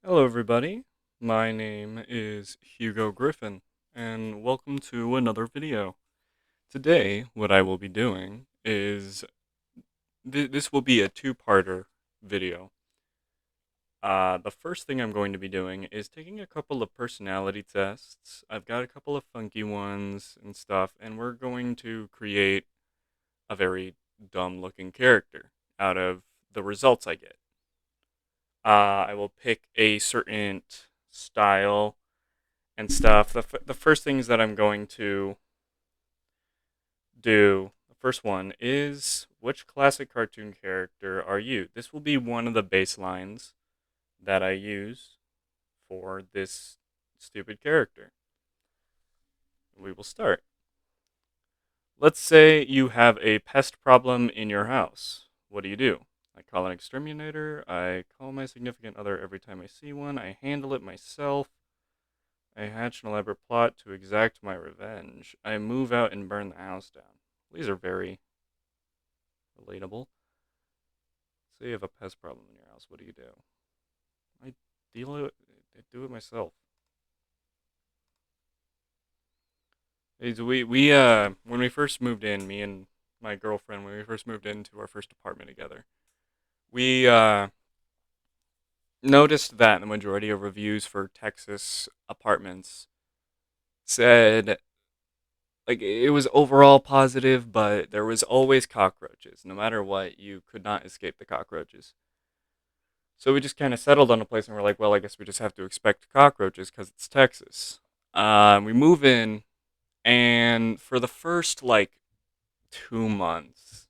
Hello, everybody. My name is Hugo Griffin, and welcome to another video. Today, what I will be doing is this will be a two-parter video. The first thing I'm going to be doing is taking a couple of personality tests. I've got a couple of funky ones and stuff, and we're going to create a very dumb-looking character out of the results I get. I will pick a certain style and stuff. The first things that I'm going to do, the first one is which classic cartoon character are you? This will be one of the baselines that I use for this stupid character. We will start. Let's say you have a pest problem in your house. What do? I call an exterminator. I call my significant other every time I see one. I handle it myself. I hatch an elaborate plot to exact my revenge. I move out and burn the house down. These are very relatable. Say you have a pest problem in your house. What do? I deal it. I do it myself. When we first moved in, me and my girlfriend, when we first moved into our first apartment together, we noticed that the majority of reviews for Texas apartments said like it was overall positive, but there was always cockroaches. No matter what, you could not escape the cockroaches. So we just kind of settled on a place, and we're like, well, I guess we just have to expect cockroaches because it's Texas. We move in, and for the first like 2 months,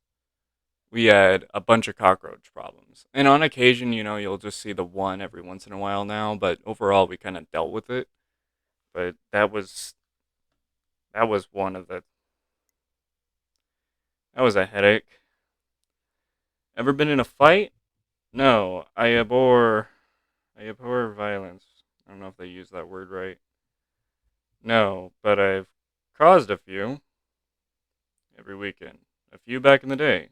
we had a bunch of cockroach problems. And on occasion, you'll just see the one every once in a while now, but overall, we kind of dealt with it. But that was one of the that was a headache. Ever been in a fight? No, I abhor violence. I don't know if they use that word right. No, but I've caused a few every weekend. A few back in the day.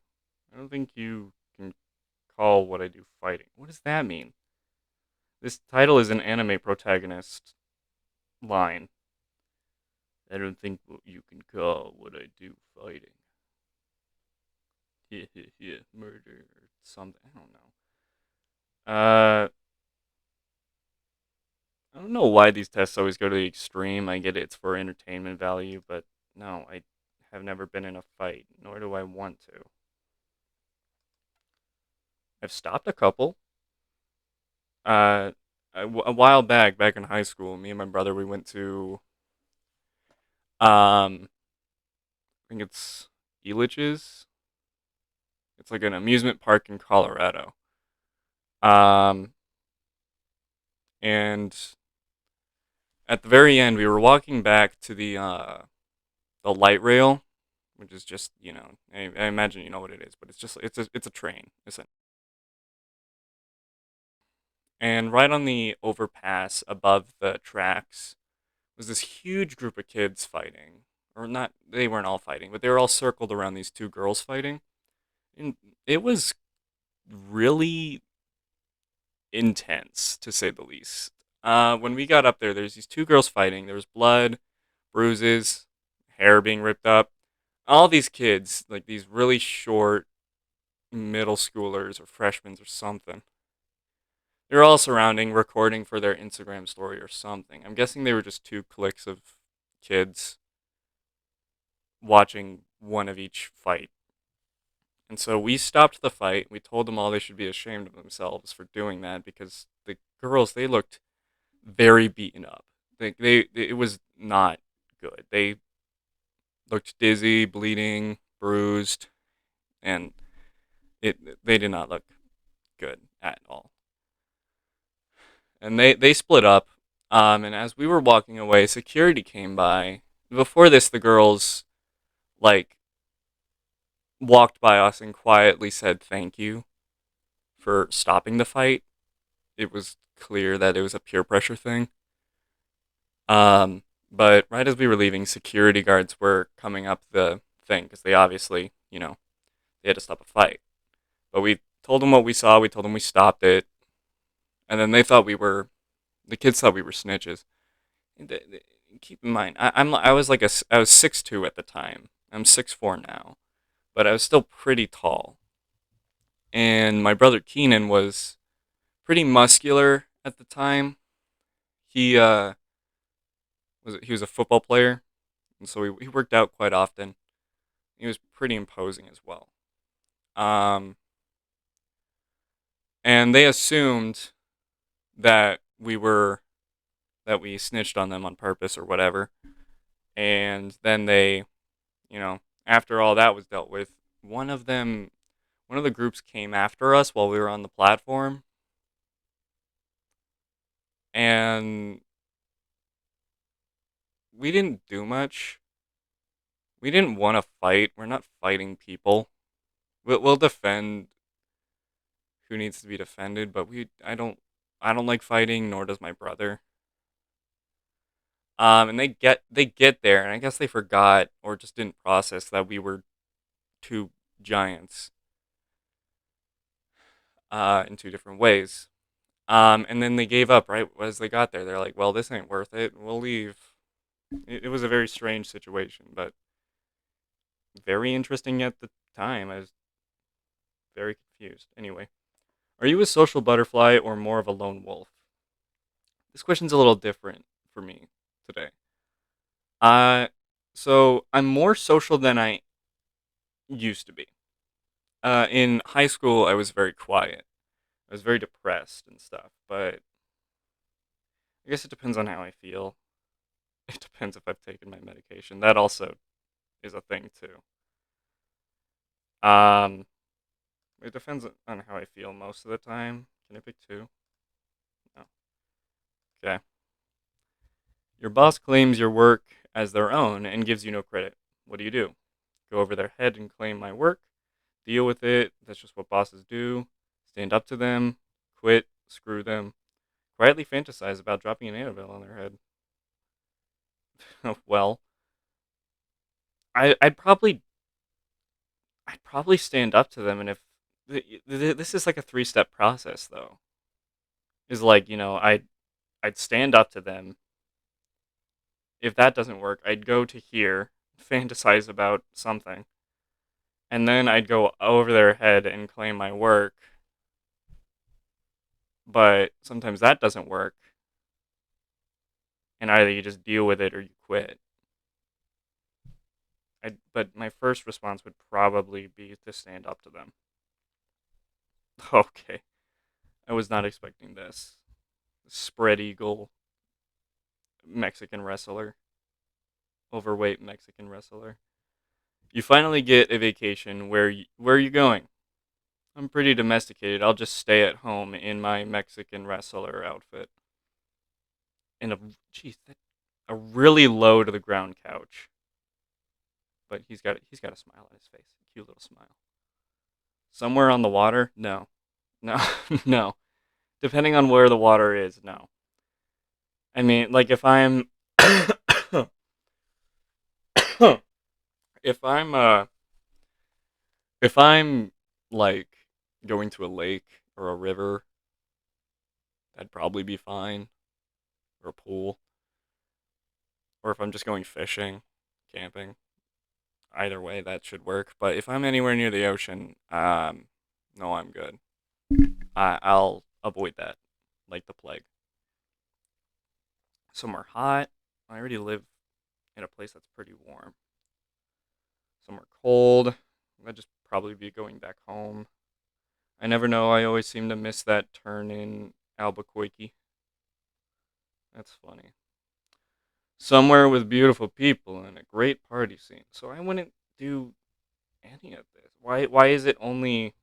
I don't think you can call what I do fighting. What does that mean? This title is an anime protagonist line. I don't think what you can call what I do fighting. Yeah, murder or something. I don't know. I don't know why these tests always go to the extreme. I get it's for entertainment value, but no, I have never been in a fight, nor do I want to. I've stopped a couple. Uh, a while back in high school, me and my brother, we went to, I think it's Elitch's. It's like an amusement park in Colorado. Um, and at the very end, we were walking back to the light rail, which is just I imagine you know what it is, but it's a train. And right on the overpass above the tracks was this huge group of kids fighting, or not. They weren't all fighting, but they were all circled around these two girls fighting, and it was really intense to say the least. When we got up there, there's these two girls fighting. There was blood, bruises, hair being ripped up. All these kids, like these really short middle schoolers or freshmen or something. They're all surrounding, recording for their Instagram story or something. I'm guessing they were just two cliques of kids watching one of each fight. And so we stopped the fight. We told them all they should be ashamed of themselves for doing that because the girls, they looked very beaten up. It was not good. They looked dizzy, bleeding, bruised, and they did not look good at all. And they split up. And as we were walking away, security came by. Before this, the girls like walked by us and quietly said thank you for stopping the fight. It was clear that it was a peer pressure thing. But right as we were leaving, security guards were coming up the thing because they obviously, they had to stop a fight. But we told them what we saw. We told them we stopped it. and then the kids thought we were snitches. Keep in mind, I was I was 6'2" at the time. I'm 6'4" now, but I was still pretty tall. And my brother Keenan was pretty muscular at the time. He he was a football player, and so he worked out quite often. He was pretty imposing as well. Um, and they assumed that we snitched on them on purpose or whatever. And then after all that was dealt with, one of them, one of the groups came after us while we were on the platform, and we didn't do much. We didn't want to fight. We're not fighting people. We'll defend who needs to be defended, but I don't like fighting, nor does my brother. And they get there, and I guess they forgot or just didn't process that we were two giants, in two different ways. And then they gave up right as they got there. They're like, "Well, this ain't worth it. We'll leave." It was a very strange situation, but very interesting at the time. I was very confused. Anyway, are you a social butterfly or more of a lone wolf? This question's a little different for me today. Uh, so I'm more social than I used to be. In high school, I was very quiet. I was very depressed and stuff, but I guess it depends on how I feel. It depends if I've taken my medication. That also is a thing too. Um, it depends on how I feel most of the time. Can I pick two? No. Okay. Your boss claims your work as their own and gives you no credit. What do you do? Go over their head and claim my work? Deal with it. That's just what bosses do. Stand up to them. Quit. Screw them. Quietly fantasize about dropping an anvil on their head. Well, I, I'd probably I'd probably stand up to them, and if this is like a three-step process, though, is like I'd stand up to them. If that doesn't work, I'd go to here, fantasize about something, and then I'd go over their head and claim my work. But sometimes that doesn't work, and either you just deal with it or you quit. But my first response would probably be to stand up to them. Okay, I was not expecting this. Spread eagle Mexican wrestler, overweight Mexican wrestler. You finally get a vacation. Where are you going? I'm pretty domesticated. I'll just stay at home in my Mexican wrestler outfit. In a Jeez, a really low to the ground couch. But he's got a smile on his face. A cute little smile. Somewhere on the water? No. No. No. Depending on where the water is, no. I mean, like if I'm like going to a lake or a river, that'd probably be fine. Or a pool. Or if I'm just going fishing, camping. Either way, that should work. But if I'm anywhere near the ocean, no, I'm good. I'll avoid that like the plague. Somewhere hot. I already live in a place that's pretty warm. Somewhere cold. I'd just probably be going back home. I never know. I always seem to miss that turn in Albuquerque. That's funny. Somewhere with beautiful people and a great party scene. So I wouldn't do any of this. Why is it only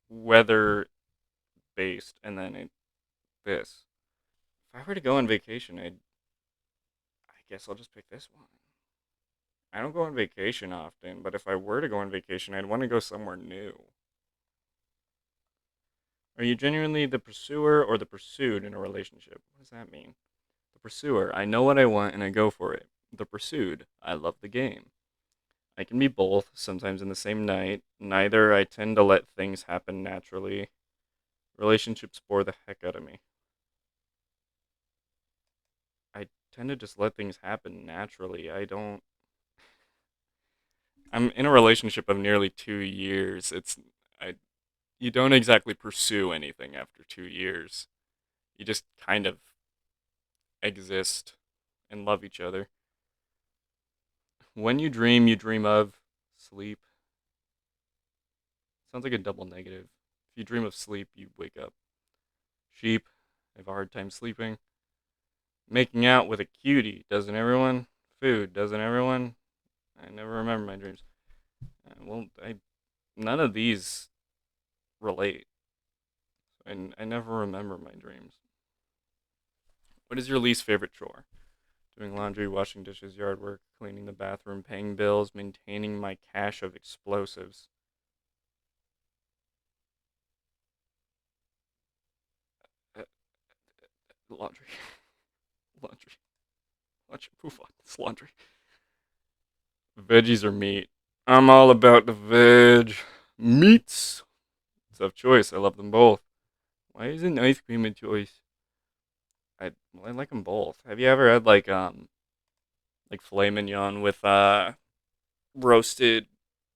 weather based and then this? If I were to go on vacation, I guess I'll just pick this one. I don't go on vacation often, but if I were to go on vacation, I'd want to go somewhere new. Are you genuinely the pursuer or the pursued in a relationship? What does that mean? The pursuer, I know what I want and I go for it. The pursued, I love the game. I can be both, sometimes in the same night. Neither, I tend to let things happen naturally. Relationships bore the heck out of me. I tend to just let things happen naturally. I'm in a relationship of nearly 2 years. I, you don't exactly pursue anything after 2 years. You just kind of exist and love each other. When you dream of sleep. Sounds like a double negative. If you dream of sleep, you wake up. Sheep. I have a hard time sleeping. Making out with a cutie, doesn't everyone? Food, doesn't everyone? I never remember my dreams. None of these relate, and I never remember my dreams. What is your least favorite chore? Doing laundry, washing dishes, yard work, cleaning the bathroom, paying bills, maintaining my cache of explosives. Uh, laundry, laundry, laundry. Move on. It's laundry. Veggies or meat? I'm all about the veg. Meats. It's of choice. I love them both. Why isn't ice cream a choice? I like them both. Have you ever had like filet mignon with roasted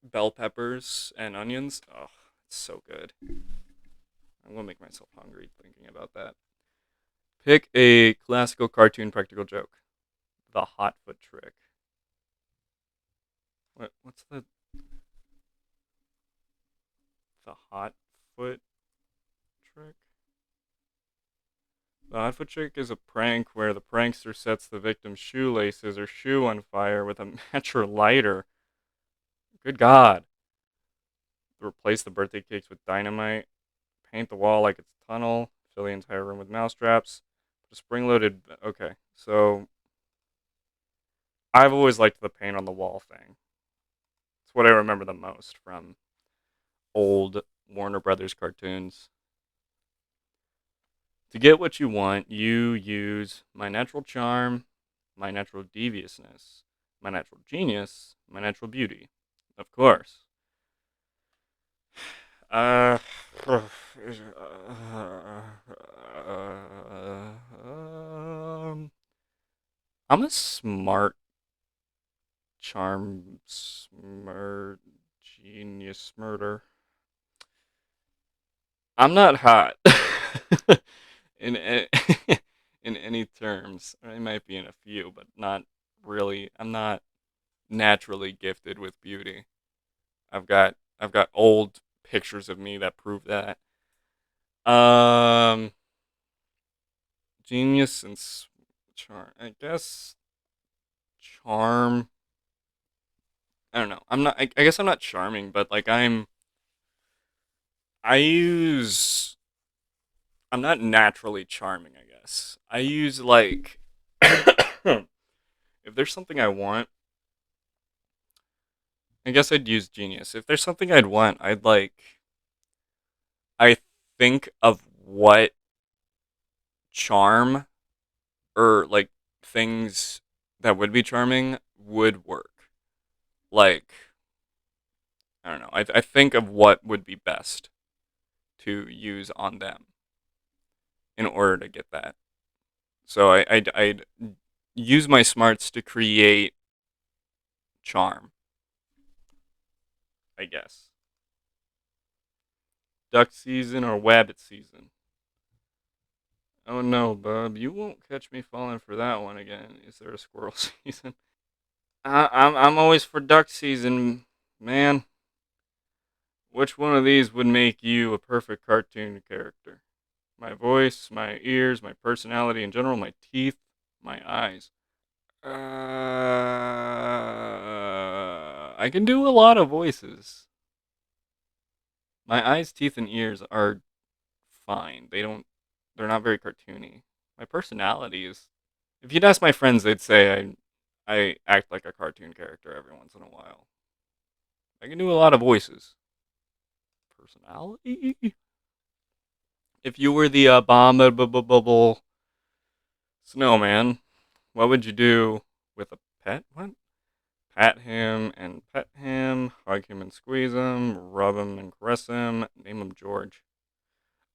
bell peppers and onions? Oh, it's so good. I'm gonna make myself hungry thinking about that. Pick a classical cartoon practical joke. The hot foot trick. What's the hot foot trick? The hot foot trick is a prank where the prankster sets the victim's shoelaces or shoe on fire with a match or lighter. Good God. Replace the birthday cakes with dynamite. Paint the wall like it's a tunnel. Fill the entire room with mousetraps. Put a spring-loaded. Okay, so I've always liked the paint on the wall thing. It's what I remember the most from old Warner Brothers cartoons. To get what you want, you use my natural charm, my natural deviousness, my natural genius, my natural beauty. Of course. Uh, I'm a smart charm genius murder. I'm not hot in in any terms. I might be in a few, but not really. I'm not naturally gifted with beauty. I've got old pictures of me that prove that. Um, genius and charm. I guess charm. I don't know. I'm not. I guess I'm not charming, but like I'm. I use. I'm not naturally charming. I guess I use like. If there's something I want, I guess I'd use genius. If there's something I'd want, I'd like. I think of what charm or like things that would be charming would work. Like I don't know. I think of what would be best to use on them in order to get that. So I'd use my smarts to create charm, I guess. Duck season or wabbit season? Oh no, bub, you won't catch me falling for that one again. Is there a squirrel season? I'm always for duck season, man. Which one of these would make you a perfect cartoon character? My voice, my ears, my personality in general, my teeth, my eyes. I can do a lot of voices. My eyes, teeth, and ears are fine. They're not very cartoony. My personality is. If you'd ask my friends, they'd say I act like a cartoon character every once in a while. I can do a lot of voices. Personality? If you were the abominable snowman, what would you do with a pet? What? Pat him and pet him, hug him and squeeze him, rub him and caress him, name him George.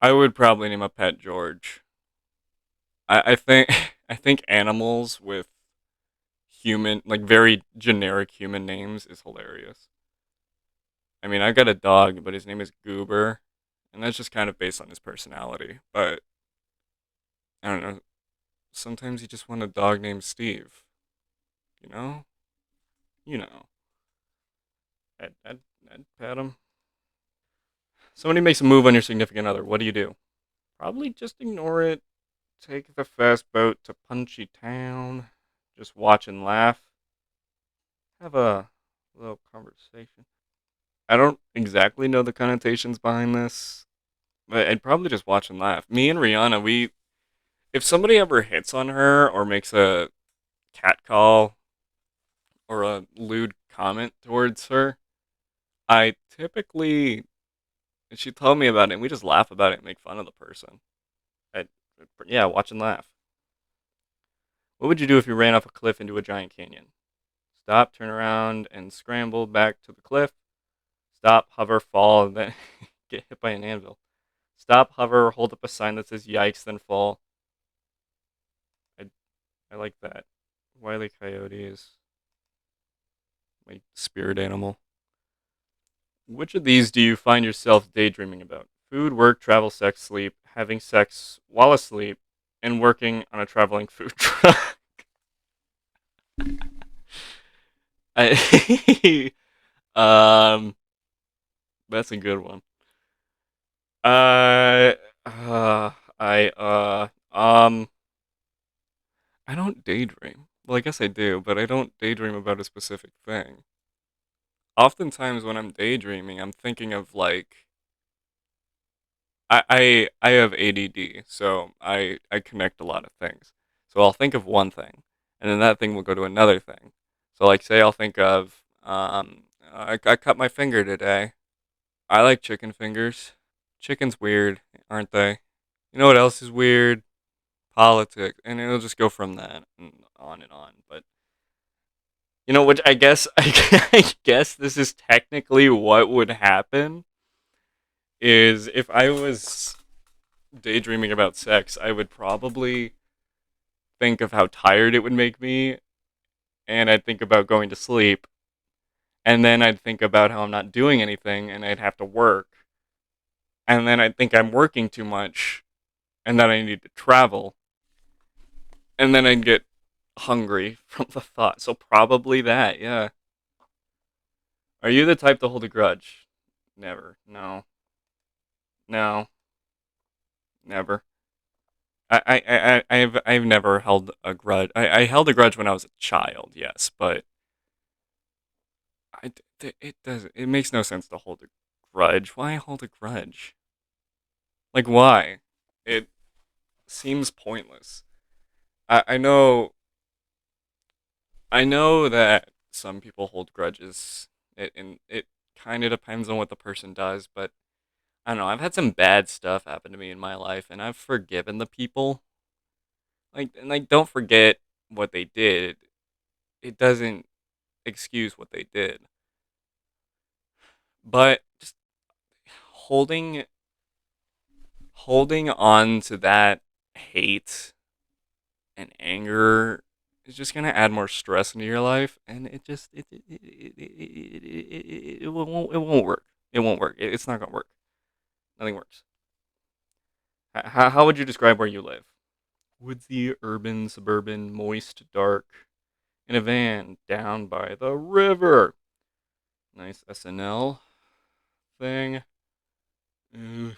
I would probably name a pet George. I think I think animals with human, like very generic human names is hilarious. I mean, I got a dog, but his name is Goober, and that's just kind of based on his personality. But I don't know. Sometimes you just want a dog named Steve. You know, you know. I'd pet him. Somebody makes a move on your significant other. What do you do? Probably just ignore it. Take the fast boat to Punchy Town. Just watch and laugh. Have a little conversation. I don't exactly know the connotations behind this, but I'd probably just watch and laugh. Me and Rihanna, we if somebody ever hits on her or makes a cat call or a lewd comment towards her, I typically she told me about it and we just laugh about it and make fun of the person. I, yeah, watch and laugh. What would you do if you ran off a cliff into a giant canyon? Stop, turn around, and scramble back to the cliff. Stop, hover, fall, and then get hit by an anvil. Stop, hover, hold up a sign that says yikes, then fall. I, I like that. Wile E. Coyote is my spirit animal. Which of these do you find yourself daydreaming about? Food, work, travel, sex, sleep, having sex while asleep, and working on a traveling food truck. I, um, that's a good one. Uh, I I don't daydream. Well, I guess I do, but I don't daydream about a specific thing. Oftentimes when I'm daydreaming, I'm thinking of like I have ADD, so I connect a lot of things. So I'll think of one thing, and then that thing will go to another thing. So like say I'll think of I cut my finger today. I like chicken fingers. Chicken's weird, aren't they? You know what else is weird? Politics, and it'll just go from that and on and on. But which I guess I guess this is technically what would happen is if I was daydreaming about sex, I would probably think of how tired it would make me, and I'd think about going to sleep, and then I'd think about how I'm not doing anything, and I'd have to work, and then I'd think I'm working too much, and that I need to travel, and then I'd get hungry from the thought. So probably that, yeah. Are you the type to hold a grudge? Never. No. No. Never. I've never held a grudge. I held a grudge when I was a child, yes, but it does it makes no sense to hold a grudge. Why hold a grudge? Like why? It seems pointless. I know that some people hold grudges. It kind of depends on what the person does, but I don't know. I've had some bad stuff happen to me in my life, and I've forgiven the people. Like don't forget what they did. It doesn't excuse what they did. But just holding holding on to that hate and anger is just gonna add more stress into your life, and it won't work. It won't work. It's not gonna work. Nothing works. How would you describe where you live? Woodsy, urban, suburban, moist, dark, in a van down by the river. Nice SNL thing. Mm,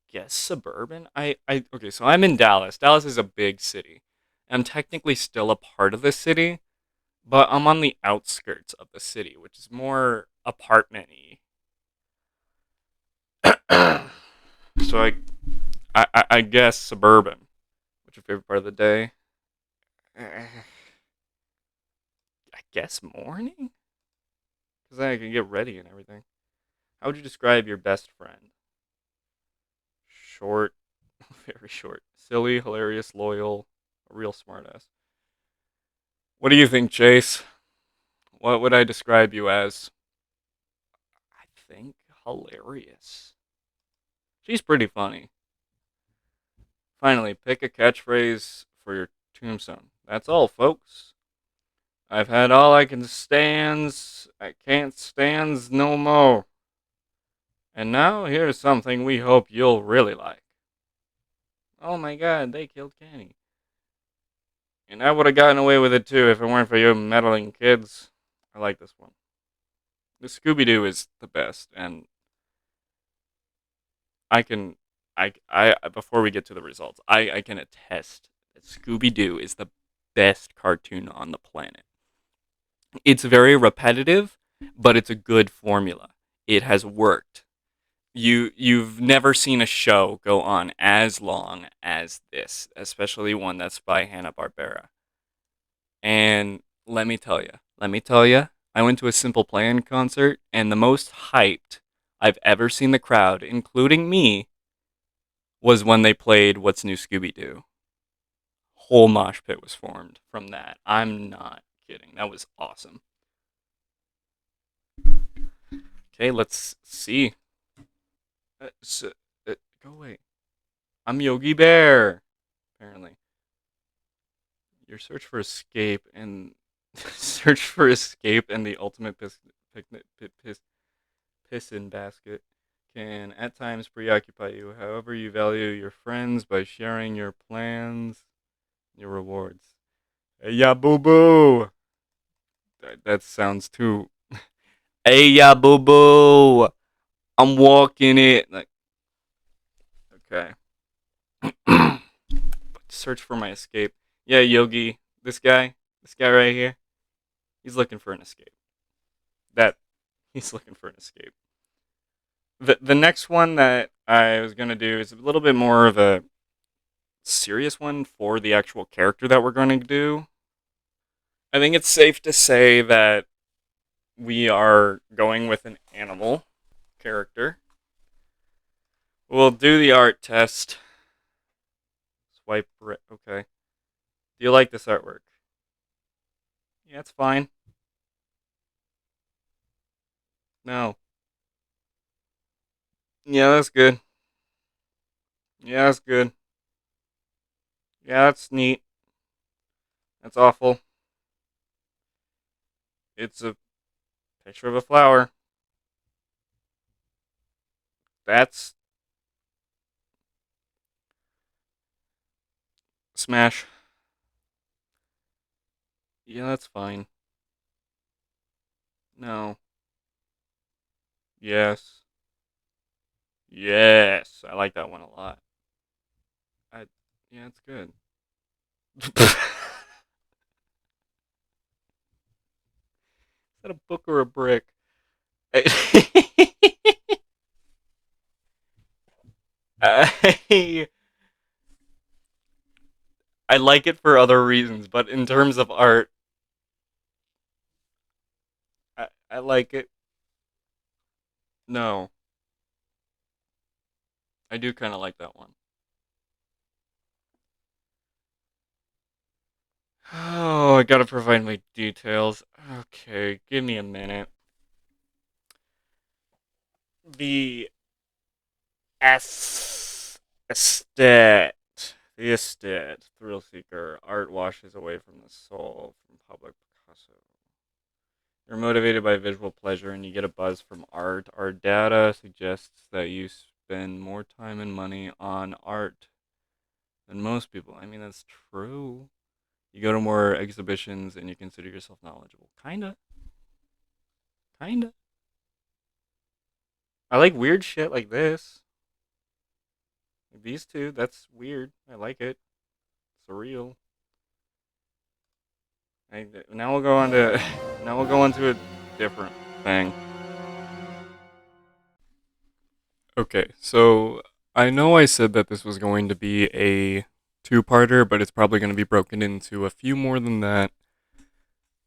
guess suburban. I okay. So I'm in Dallas. Dallas is a big city. I'm technically still a part of the city, but I'm on the outskirts of the city, which is more apartment-y. So I guess suburban. What's your favorite part of the day? I guess morning, because then I can get ready and everything. How would you describe your best friend? Short, very short, silly, hilarious, loyal, a real smartass. What do you think, Chase? What would I describe you as? I think hilarious. She's pretty funny. Finally, pick a catchphrase for your tombstone. That's all, folks. I've had all I can stands. I can't stands no more. And now here's something we hope you'll really like. Oh my god, they killed Kenny. And I would have gotten away with it too if it weren't for you meddling kids. I like this one. The Scooby Doo is the best, and I can, I before we get to the results, I can attest that Scooby Doo is the best cartoon on the planet. It's very repetitive, but it's a good formula. It has worked. You've never seen a show go on as long as this, especially one that's by Hanna-Barbera. And let me tell you, I went to a Simple Plan concert, and the most hyped I've ever seen the crowd, including me, was when they played What's New Scooby Doo. Whole mosh pit was formed from that. I'm not kidding. That was awesome. Okay, let's see. So, go away. I'm Yogi Bear. Apparently, your search for escape and the ultimate picnic pissin basket can at times preoccupy you. However, you value your friends by sharing your plans, your rewards. Hey ya, boo boo. That sounds too. Hey ya, boo boo. I'm walking it. Like, okay. Search for my escape. Yeah, Yogi. This guy right here. He's looking for an escape. That he's looking for an escape. The next one that I was gonna do is a little bit more of a serious one for the actual character that we're going to do. I think it's safe to say that we are going with an animal character. We'll do the art test. Swipe right. Okay. Do you like this artwork? Yeah, it's fine. No. Yeah, that's good. Yeah, that's good. Yeah, that's neat. That's awful. It's a picture of a flower. That's smash. Yeah, that's fine. No. Yes. Yes. I like that one a lot. I yeah, it's good. Is that a book or a brick? I, I like it for other reasons, but in terms of art, I like it. No, I do kind of like that one. Oh, I gotta provide my details. Okay, give me a minute. The S estate, the estate, thrill seeker, art washes away from the soul, from public Picasso. You're motivated by visual pleasure and you get a buzz from art. Our data suggests that you spend more time and money on art than most people. I mean, that's true. You go to more exhibitions and you consider yourself knowledgeable. Kinda. Kinda. I like weird shit like this. Like these two, that's weird. I like it. Surreal. Now we'll go on to now we'll go on to a different thing. Okay, so I know I said that this was going to be a two-parter, but it's probably going to be broken into a few more than that.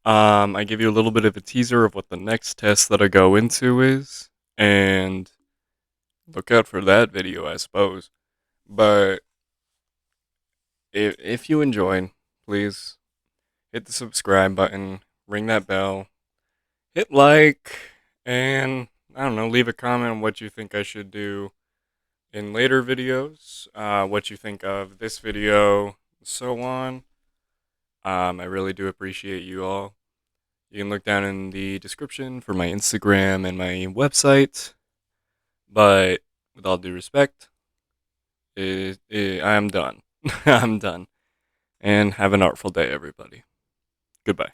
I give you a little bit of a teaser of what the next test that I go into is, and look out for that video, I suppose. But if you enjoyed, please hit the subscribe button, ring that bell, hit like, and I don't know, leave a comment on what you think I should do in later videos what you think of this video, so on. I really do appreciate you all. You can look down in the description for my Instagram and my website. But with all due respect, I'm done. I'm done. And have an artful day, everybody. Goodbye.